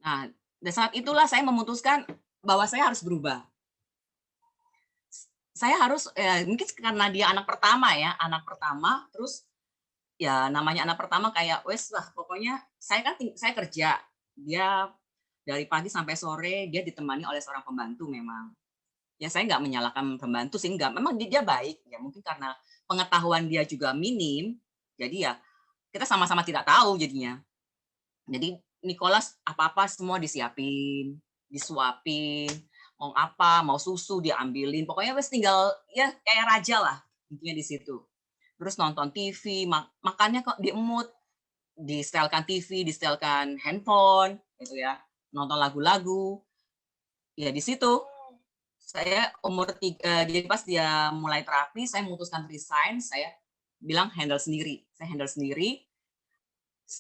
Nah, di saat itulah saya memutuskan bahwa saya harus berubah. Saya harus mungkin karena dia anak pertama ya, anak pertama, terus ya namanya anak pertama kayak wes lah pokoknya saya kerja, dia dari pagi sampai sore dia ditemani oleh seorang pembantu memang. Ya saya nggak menyalahkan pembantu sih, enggak, memang dia baik ya, mungkin karena pengetahuan dia juga minim, jadi ya kita sama-sama tidak tahu jadinya. Jadi Nicholas apa-apa semua disiapin, disuapin, mau apa, mau susu diambilin, pokoknya wes tinggal ya kayak raja lah intinya di situ. Terus nonton TV, makannya kok diemut, di-setelkan TV, di-setelkan handphone gitu ya, nonton lagu-lagu. Ya di situ saya jadi pas dia mulai terapi, saya memutuskan resign, saya bilang handle sendiri. Saya handle sendiri,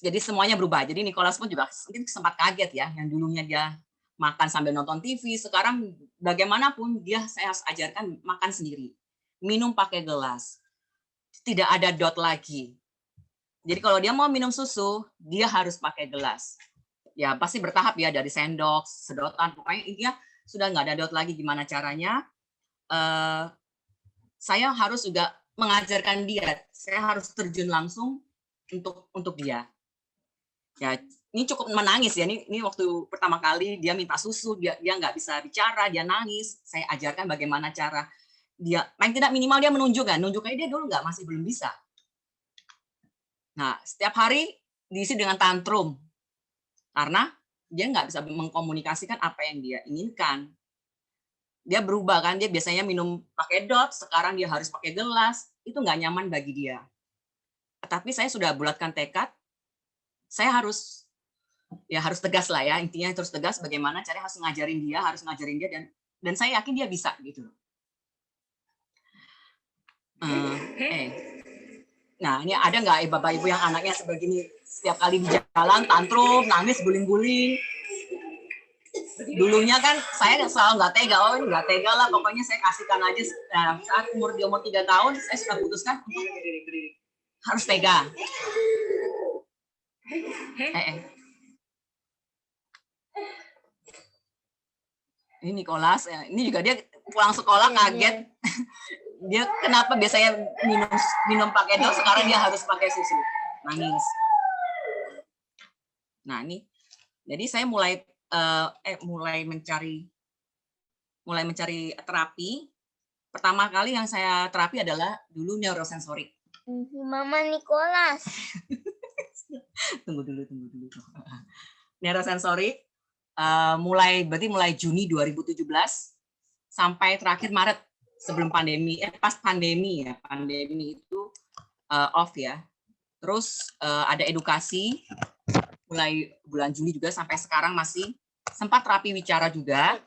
jadi semuanya berubah. Jadi Nicholas pun juga mungkin sempat kaget ya, yang dulunya dia makan sambil nonton TV, sekarang bagaimanapun dia saya harus ajarkan makan sendiri, minum pakai gelas, tidak ada dot lagi. Jadi kalau dia mau minum susu, dia harus pakai gelas. Ya pasti bertahap ya, dari sendok, sedotan, pokoknya intinya sudah nggak ada dot lagi. Gimana caranya? Saya harus juga mengajarkan dia. Saya harus terjun langsung untuk dia. Ya, ini cukup menangis ya. Ini waktu pertama kali dia minta susu, dia nggak bisa bicara, dia nangis. Saya ajarkan bagaimana cara dia, paling tidak minimal dia menunjukkan dia dulu masih belum bisa. Nah, setiap hari diisi dengan tantrum karena dia nggak bisa mengkomunikasikan apa yang dia inginkan. Dia berubah kan, dia biasanya minum pakai dot, sekarang dia harus pakai gelas, itu nggak nyaman bagi dia. Tapi saya sudah bulatkan tekad, saya harus tegas lah ya, intinya terus tegas bagaimana caranya harus ngajarin dia dan saya yakin dia bisa gitu. Nah, ini ada nggak bapak ibu yang anaknya sebegini, setiap kali di jalan tantrum, nangis, guling-guling. Dulunya kan saya selalu nggak tega, nggak tega lah, pokoknya saya kasihkan aja. Nah, saat umur 3 tahun, saya sudah putuskan untuk harus tega. Ini Nicholas, ini juga dia pulang sekolah kaget. Dia kenapa biasanya minum pakai dot, sekarang dia harus pakai susu, nangis. Nah ini, jadi saya mulai mencari terapi. Pertama kali yang saya terapi adalah dulu neurosensorik. Mama Nicholas. Tunggu dulu. Neurosensorik mulai Juni 2017 sampai terakhir Maret sebelum pandemi. Pas pandemi ya, pandemi itu off ya. Terus ada edukasi mulai bulan Juli juga sampai sekarang masih. Sempat terapi bicara juga.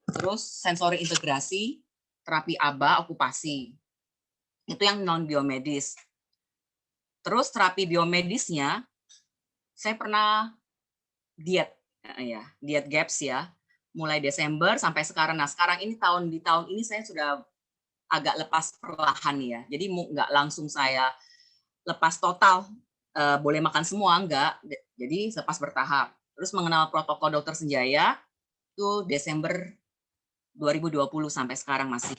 Terus sensori integrasi, terapi ABA, okupasi. Itu yang non biomedis. Terus terapi biomedisnya saya pernah diet GAPS ya, mulai Desember sampai sekarang. Nah sekarang ini di tahun ini saya sudah agak lepas perlahan ya, jadi nggak langsung saya lepas total, boleh makan semua enggak, jadi lepas bertahap. Terus mengenal protokol Dokter Senjaya itu Desember 2020 sampai sekarang masih.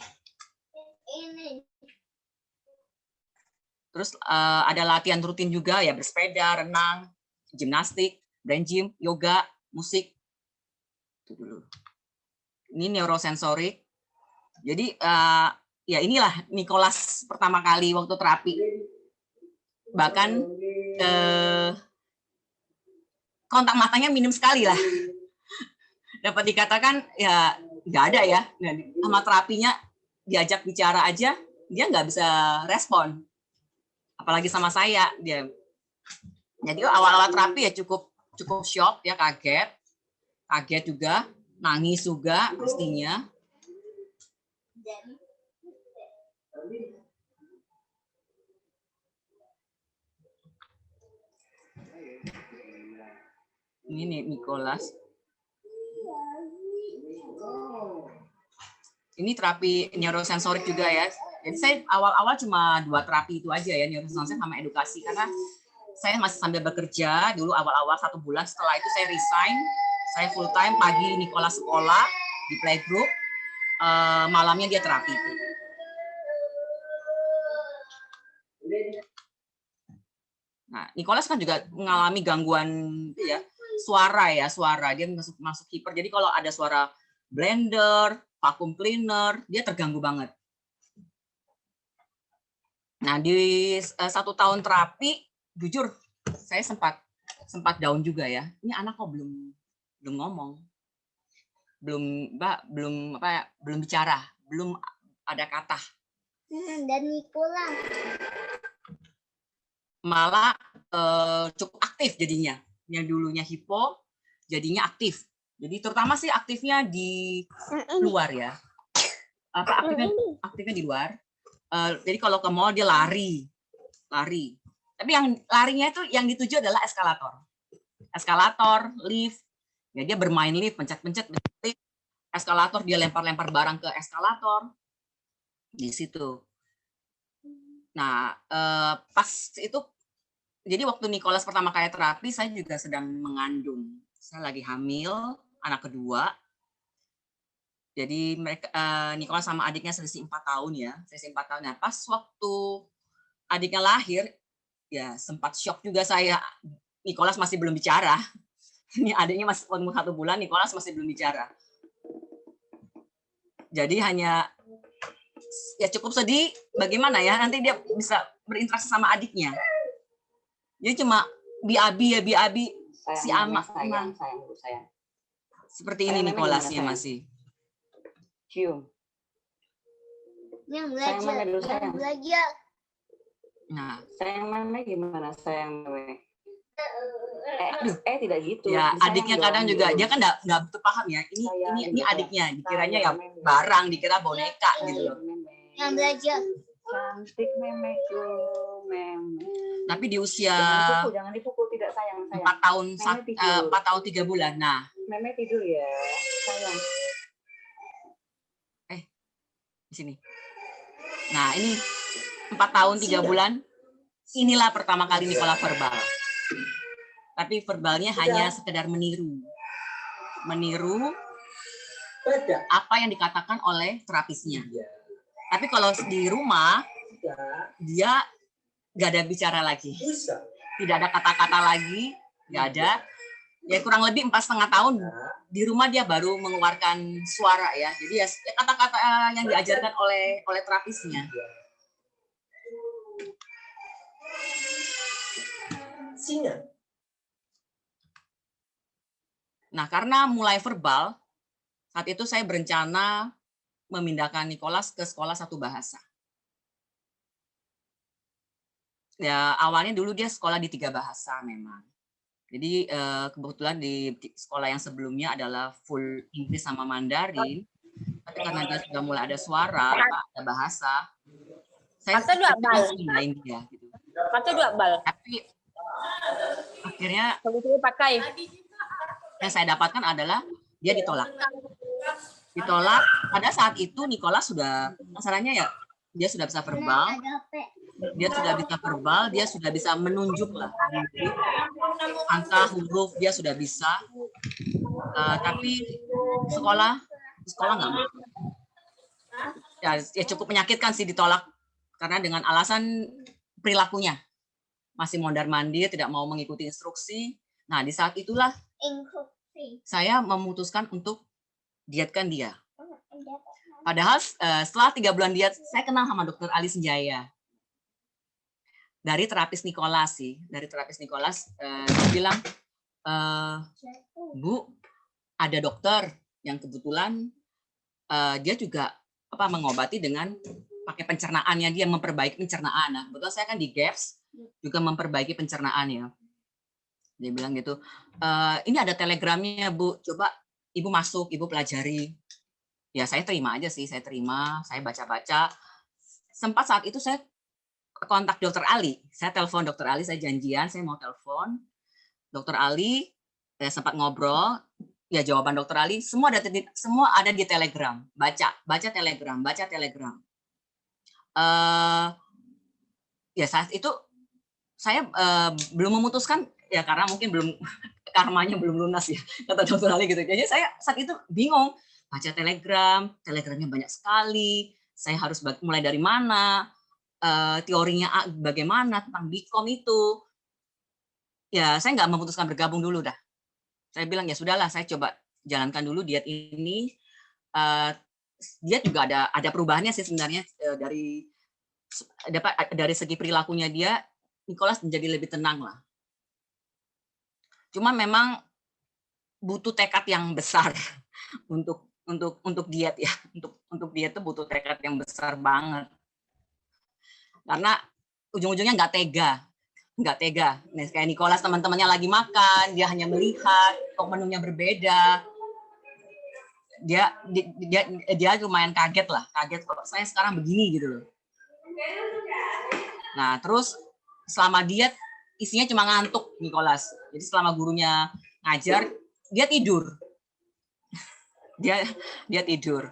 Terus ada latihan rutin juga ya, bersepeda, renang, gimnastik, brain gym, yoga, musik. Itu dulu. Ini neurosensorik. Jadi ya inilah Nicholas pertama kali waktu terapi. Bahkan kontak matanya minim sekali lah. Dapat dikatakan ya nggak ada ya. Sama terapinya diajak bicara aja dia nggak bisa respon. Apalagi sama saya dia. Jadi awal-awal terapi ya cukup shock ya, kaget juga, nangis juga pastinya. Ini nih Nicholas. Ini terapi neurosensorik juga ya. Jadi saya awal-awal cuma 2 terapi itu aja ya, neurosensorik sama edukasi, karena saya masih sambil bekerja dulu awal-awal 1 bulan. Setelah itu saya resign, Saya full time, pagi Nicholas sekolah di playgroup, malamnya dia terapi. Nah, Nicholas kan juga mengalami gangguan ya, suara. Dia masuk hiper. Jadi kalau ada suara blender, vacuum cleaner, dia terganggu banget. Nah, di 1 tahun terapi, jujur saya sempat down juga ya. Ini anak kok belum ngomong, belum bicara, belum ada kata. Dan Nicholas Malah cukup aktif jadinya. Yang dulunya hipo, jadinya aktif. Jadi terutama sih aktifnya di luar ya. Aktifnya di luar. Jadi kalau ke mall dia lari. Tapi yang larinya itu yang dituju adalah eskalator, lift. Ya dia bermain lift, pencet-pencet lift. Eskalator dia lempar-lempar barang ke eskalator. Di situ. Nah, pas itu, jadi waktu Nicholas pertama kali terapi, saya juga sedang mengandung. Saya lagi hamil, anak kedua. Jadi Nicholas sama adiknya selisih 4 tahun ya. Nah, pas waktu adiknya lahir, ya sempat shock juga saya. Nicholas masih belum bicara. Ini adiknya masih umur 1 bulan, Nicholas masih belum bicara. Jadi hanya ya cukup sedih, bagaimana ya nanti dia bisa berinteraksi sama adiknya. Jadi cuma biabi si amak sayang. Seperti ini Nicholasnya masih. Cium. yang belajar. Nah, Sayang meme gimana sayang meme? Tidak gitu. Ya, adiknya kadang juga dia kan nggak betul paham ya. Ini adiknya, dikiranya ya barang, dikira boneka gitu loh. Yang belajar. Cantik memeku, meme. Tapi di usia Jangan dipukul, tidak sayang. 4 tahun 3 bulan. Nah, meme tidur ya, sayang. Di sini. Nah, ini 4 tahun 3 bulan. Inilah pertama kali Nicholas verbal. Tapi verbalnya hanya sekedar meniru apa yang dikatakan oleh terapisnya. Tapi kalau di rumah dia nggak ada bicara lagi, tidak ada kata-kata lagi, nggak ada. Ya kurang lebih 4,5 tahun di rumah dia baru mengeluarkan suara ya. Jadi ya kata-kata yang diajarkan oleh terapisnya. Nah, karena mulai verbal, saat itu saya berencana memindahkan Nicholas ke sekolah 1 bahasa. Ya, awalnya dulu dia sekolah di 3 bahasa memang. Jadi kebetulan di sekolah yang sebelumnya adalah full Inggris sama Mandarin. Tapi karena dia sudah mulai ada suara, ada bahasa, saya pindahin dia. Gitu. Tapi akhirnya yang saya dapatkan adalah dia ditolak. Pada saat itu Nicholas sudah, masalahnya ya dia sudah bisa verbal. Dia sudah bisa menunjuk lah. Angka, huruf, dia sudah bisa. Tapi sekolah nggak mau. Ya cukup menyakitkan sih ditolak. Karena dengan alasan perilakunya. Masih mondar-mandir, tidak mau mengikuti instruksi. Nah, di saat itulah saya memutuskan untuk dietkan dia. Padahal setelah 3 bulan diet, saya kenal sama Dr. Ali Senjaya. Dari terapis Nicholas sih. Dia bilang, Bu, ada dokter yang kebetulan dia juga mengobati dengan pakai pencernaannya, dia memperbaiki pencernaan. Nah, kebetulan saya kan di GAPS juga memperbaiki pencernaan ya. Dia bilang gitu, ini ada telegramnya Bu, coba Ibu masuk, Ibu pelajari. Ya saya terima aja sih, saya baca-baca. Sempat saat itu saya kontak Dokter Ali, saya telepon Dokter Ali, saya janjian, saya mau telepon Dokter Ali, saya sempat ngobrol, ya jawaban Dokter Ali semua ada di Telegram, baca Telegram. Ya saat itu saya belum memutuskan ya karena mungkin belum karmanya belum lunas ya, kata dokter Ali gitu. Jadi saya saat itu bingung, baca telegramnya banyak sekali, saya harus mulai dari mana, teorinya bagaimana tentang Bitcoin itu. Ya saya nggak memutuskan bergabung dulu dah. Saya bilang ya sudahlah, saya coba jalankan dulu diet ini. Diet juga ada perubahannya sih sebenarnya, dari segi perilakunya dia, Nicholas menjadi lebih tenang lah. Cuma memang butuh tekad yang besar untuk diet ya. Untuk diet itu butuh tekad yang besar banget. Karena ujung-ujungnya nggak tega. Nih, kayak Nicholas, teman-temannya lagi makan, dia hanya melihat kok menunya berbeda. Dia lumayan kaget kok saya sekarang begini gitu loh. Nah, terus selama diet isinya cuma ngantuk Nicholas. Jadi selama gurunya ngajar, dia tidur. Dia tidur.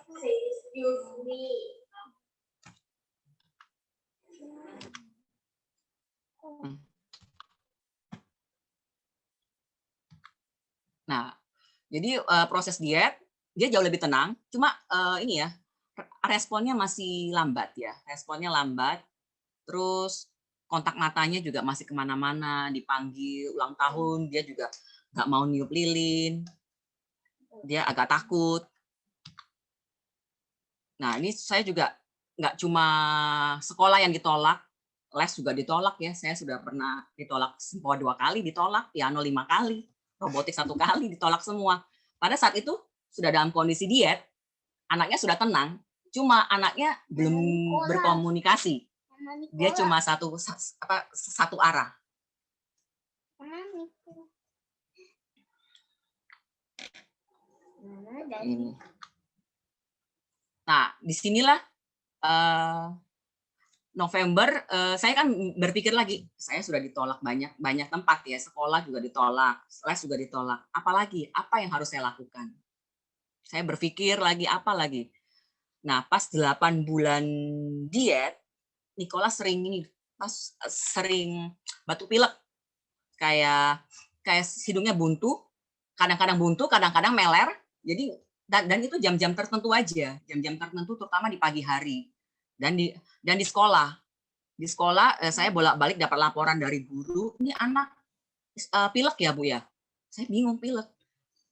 Nah, jadi proses diet dia jauh lebih tenang. Cuma ini ya, responnya masih lambat ya. Responnya lambat. Terus kontak matanya juga masih kemana-mana, dipanggil ulang tahun, dia juga nggak mau niup lilin, dia agak takut. Nah, ini saya juga nggak cuma sekolah yang ditolak, les juga ditolak ya. Saya sudah pernah ditolak semua 2 kali, ditolak, piano 5 kali, robotik 1 kali, ditolak semua. Pada saat itu sudah dalam kondisi diet, anaknya sudah tenang, cuma anaknya belum berkomunikasi. Dia cuma satu arah. Ini. Nah, disinilah November saya kan berpikir lagi, saya sudah ditolak banyak tempat ya, sekolah juga ditolak, les juga ditolak. Apalagi apa yang harus saya lakukan? Saya berpikir lagi apa lagi? Nah, pas 8 bulan diet, Nicholas sering batuk pilek, kayak hidungnya buntu, kadang-kadang meler. Jadi dan itu jam-jam tertentu aja, jam-jam tertentu terutama di pagi hari. Dan di sekolah saya bolak-balik dapat laporan dari guru, ini anak pilek ya Bu ya. Saya bingung pilek.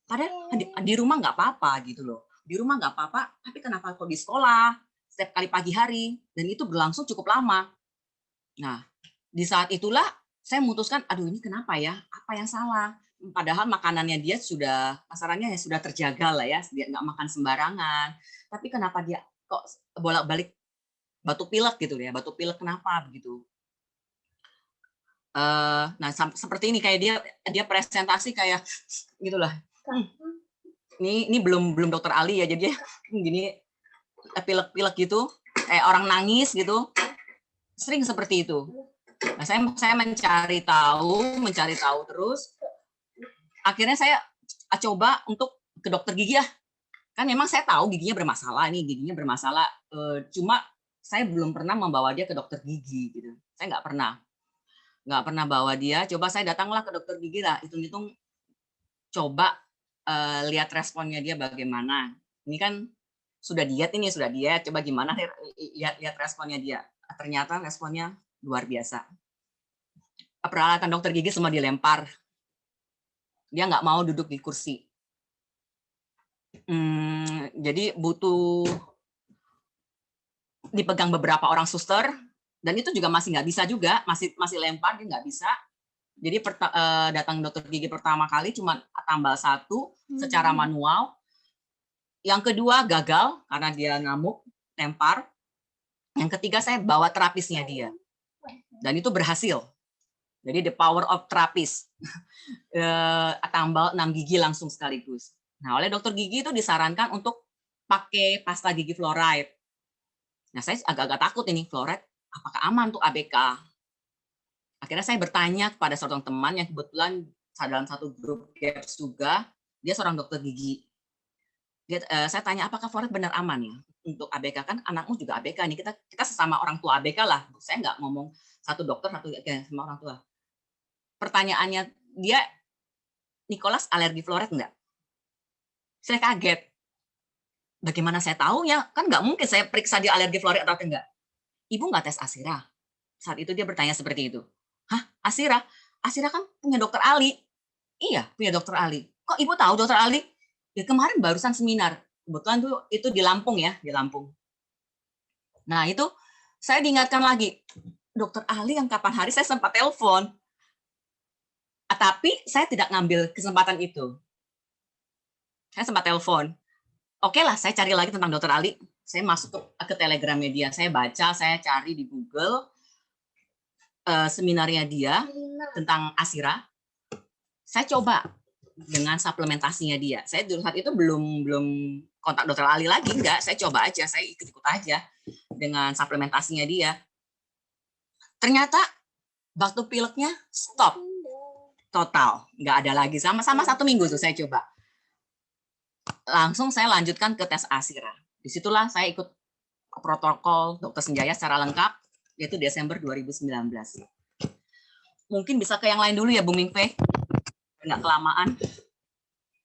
Padahal di rumah nggak apa-apa gitu loh. Di rumah nggak apa-apa, tapi kenapa kok di sekolah setiap kali pagi hari, dan itu berlangsung cukup lama. Nah, di saat itulah saya memutuskan, aduh ini kenapa ya? Apa yang salah? Padahal makanannya dia sudah, kasarannya ya sudah terjaga lah ya, dia nggak makan sembarangan. Tapi kenapa dia kok bolak-balik batuk pilek gitu ya? Batuk pilek kenapa begitu? Nah seperti ini, kayak dia presentasi kayak gitulah. Ini belum dokter Ali ya, jadi gini pilek-pilek gitu, kayak orang nangis gitu, sering seperti itu. Nah, saya mencari tahu terus. Akhirnya saya coba untuk ke dokter gigi ya. Kan memang saya tahu giginya bermasalah. Cuma saya belum pernah membawa dia ke dokter gigi gitu. Saya nggak pernah bawa dia. Coba saya datanglah ke dokter gigi lah. Hitung-hitung coba lihat responnya dia bagaimana. Ini kan sudah diet. Coba gimana lihat responnya dia. Ternyata responnya luar biasa. Peralatan dokter gigi semua dilempar. Dia nggak mau duduk di kursi. Jadi butuh dipegang beberapa orang suster, dan itu juga masih nggak bisa juga, masih lempar, dia nggak bisa. Jadi datang dokter gigi pertama kali cuma tambal 1 secara manual. Yang kedua gagal karena dia ngamuk, lempar. Yang ketiga saya bawa terapisnya dia, dan itu berhasil. Jadi the power of terapis, tambal 6 gigi langsung sekaligus. Nah, oleh dokter gigi itu disarankan untuk pakai pasta gigi fluoride. Nah, saya agak-agak takut ini, fluoride apakah aman untuk ABK? Akhirnya saya bertanya kepada seorang teman yang kebetulan dalam satu grup GAPS juga, dia seorang dokter gigi. Saya tanya, apakah fluoride benar aman ya untuk ABK? Kan anakmu juga ABK nih, kita sesama orang tua ABK lah. Saya nggak ngomong satu dokter, sama orang tua. Pertanyaannya dia, Nicholas alergi fluoride enggak? Saya kaget. Bagaimana saya tahu ya? Kan nggak mungkin saya periksa dia alergi fluoride atau enggak. Ibu nggak tes Asira? Saat itu dia bertanya seperti itu. Hah, Asira? Asira kan punya dokter Ali. Iya, punya dokter Ali. Kok ibu tahu dokter Ali? Ya kemarin barusan seminar. Kebetulan tuh itu di Lampung ya, di Lampung. Nah itu saya diingatkan lagi, dokter Ali yang kapan hari saya sempat telepon. Tapi saya tidak ngambil kesempatan itu. Saya sempat telepon. Oke lah, saya cari lagi tentang dokter Ali. Saya masuk ke Telegramnya dia. Saya baca, saya cari di Google seminarnya dia tentang Asira. Saya coba dengan suplementasinya dia. Saya dulu saat itu belum kontak dokter Ali lagi, enggak. Saya coba aja, saya ikut-ikut aja dengan suplementasinya dia. Ternyata waktu pileknya stop total, nggak ada lagi. Sama-sama 1 minggu tuh saya coba. Langsung saya lanjutkan ke tes Asira. Disitulah saya ikut protokol Dokter Senjaya secara lengkap, yaitu Desember 2019. Mungkin bisa ke yang lain dulu ya, Bu Mingfe. Nggak kelamaan.